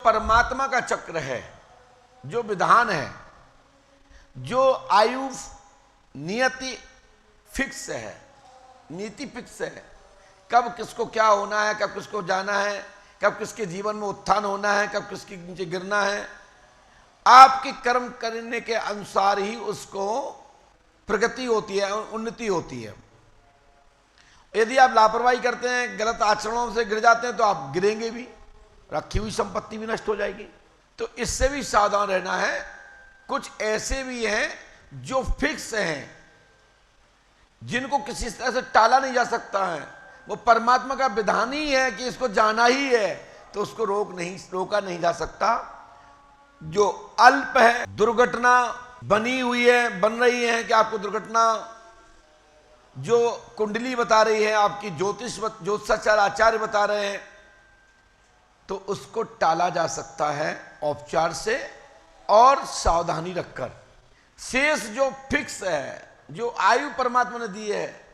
परमात्मा का चक्र है, जो विधान है, जो आयु नियति फिक्स है, नीति फिक्स है, कब किसको क्या होना है, कब किसको जाना है, कब किसके जीवन में उत्थान होना है, कब किसके नीचे गिरना है, आपके कर्म करने के अनुसार ही उसको प्रगति होती है, उन्नति होती है। यदि आप लापरवाही करते हैं, गलत आचरणों से गिर जाते हैं, तो आप गिरेंगे भी, रखी हुई संपत्ति भी नष्ट हो जाएगी। तो इससे भी सावधान रहना है। कुछ ऐसे भी हैं जो फिक्स हैं, जिनको किसी तरह से टाला नहीं जा सकता है, वो परमात्मा का विधान ही है कि इसको जाना ही है, तो उसको रोका नहीं जा सकता। जो अल्प है, दुर्घटना बनी हुई है, बन रही है कि आपको दुर्घटना, जो कुंडली बता रही है, आपकी ज्योतिषाचार्य आचार्य बता रहे हैं, तो उसको टाला जा सकता है औपचार से और सावधानी रखकर। शेष जो फिक्स है, जो आयु परमात्मा ने दी है,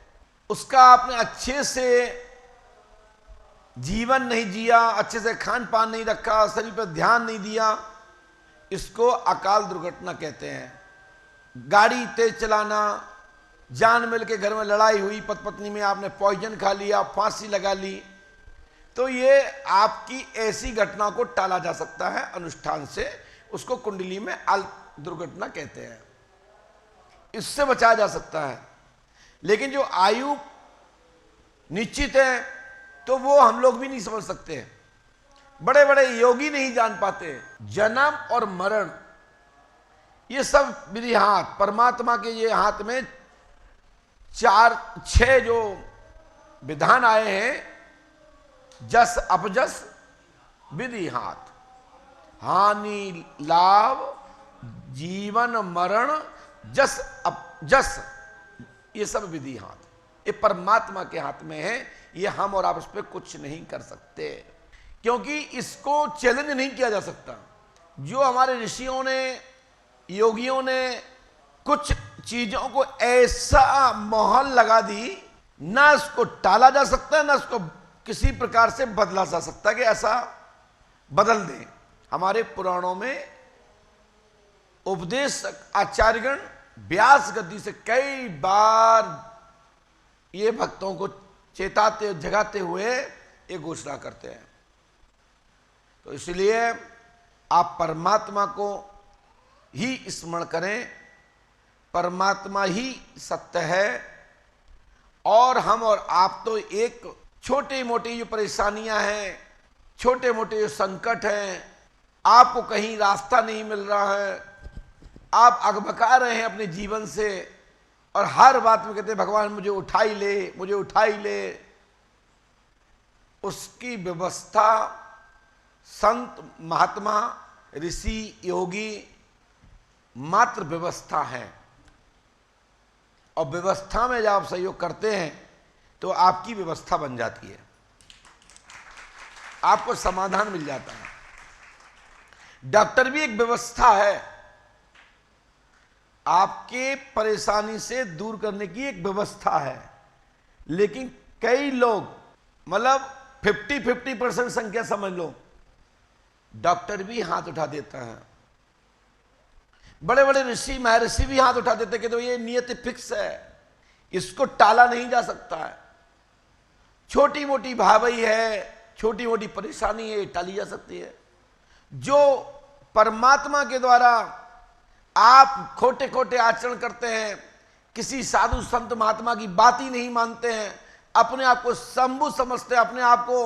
उसका आपने अच्छे से जीवन नहीं जिया, अच्छे से खान पान नहीं रखा, शरीर पर ध्यान नहीं दिया, इसको अकाल दुर्घटना कहते हैं। गाड़ी तेज चलाना, जान मिल के घर में लड़ाई हुई, पति पत्नी में आपने पॉइजन खा लिया, फांसी लगा ली, तो ये आपकी ऐसी घटना को टाला जा सकता है अनुष्ठान से। उसको कुंडली में अल्प दुर्घटना कहते हैं, इससे बचाया जा सकता है। लेकिन जो आयु निश्चित है, तो वो हम लोग भी नहीं समझ सकते, बड़े बड़े योगी नहीं जान पाते। जन्म और मरण ये सब विधि हाथ, परमात्मा के ये हाथ में 4-6 जो विधान आए हैं, जस अपजस विधि हाथ, हानि लाभ जीवन मरण जस अपजस, ये सब विधि हाथ, ये परमात्मा के हाथ में है। ये हम और आप इस पर कुछ नहीं कर सकते, क्योंकि इसको चैलेंज नहीं किया जा सकता। जो हमारे ऋषियों ने, योगियों ने कुछ चीजों को ऐसा मोहर लगा दी, ना इसको टाला जा सकता है, ना इसको किसी प्रकार से बदला जा सकता है कि ऐसा बदल दें। हमारे पुराणों में उपदेश आचार्यगण व्यास गद्दी से कई बार ये भक्तों को चेताते, जगाते हुए ये घोषणा करते हैं। तो इसलिए आप परमात्मा को ही स्मरण करें, परमात्मा ही सत्य है, और हम और आप तो एक छोटी मोटी जो परेशानियां हैं, छोटे मोटे जो संकट हैं, आपको कहीं रास्ता नहीं मिल रहा है, आप अकबका रहे हैं अपने जीवन से, और हर बात में कहते हैं भगवान मुझे उठा ही ले, मुझे उठा ही ले, उसकी व्यवस्था संत महात्मा ऋषि योगी मात्र व्यवस्था है। और व्यवस्था में जब आप सहयोग करते हैं तो आपकी व्यवस्था बन जाती है, आपको समाधान मिल जाता है। डॉक्टर भी एक व्यवस्था है, आपके परेशानी से दूर करने की एक व्यवस्था है। लेकिन कई लोग, मतलब 50-50% संख्या समझ लो, डॉक्टर भी हाथ उठा देता है, बड़े बड़े ऋषि महर्षि भी हाथ उठा देते कि तो ये नियति फिक्स है, इसको टाला नहीं जा सकता है। छोटी मोटी भावई है, छोटी मोटी परेशानी है, टाली जा सकती है। जो परमात्मा के द्वारा आप खोटे खोटे आचरण करते हैं, किसी साधु संत महात्मा की बात ही नहीं मानते हैं, अपने आप को शंभु समझते हैं, अपने आप को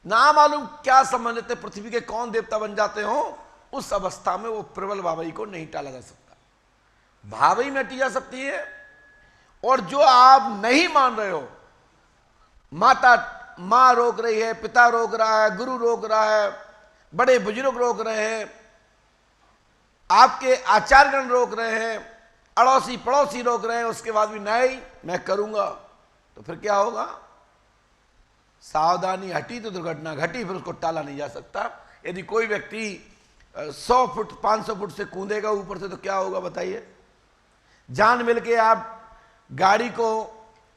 ना मालूम क्या समझ लेते, पृथ्वी के कौन देवता बन जाते हो, उस अवस्था में वो प्रबल भावई को नहीं टाला जा सकता। भावई में हटी जा सकती है। और जो आप नहीं मान रहे हो, मां रोक रही है, पिता रोक रहा है, गुरु रोक रहा है, बड़े बुजुर्ग रोक रहे हैं, आपके आचार्यगण रोक रहे हैं, अड़ोसी पड़ोसी रोक रहे हैं, उसके बाद भी नहीं मैं करूंगा, तो फिर क्या होगा? सावधानी हटी तो दुर्घटना घटी, फिर उसको टाला नहीं जा सकता। यदि कोई व्यक्ति 100 फुट 500 फुट से कूदेगा ऊपर से, तो क्या होगा बताइए? जान मिल के आप गाड़ी को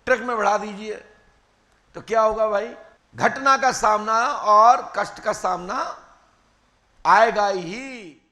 ट्रक में बढ़ा दीजिए तो क्या होगा भाई? घटना का सामना और कष्ट का सामना आएगा ही।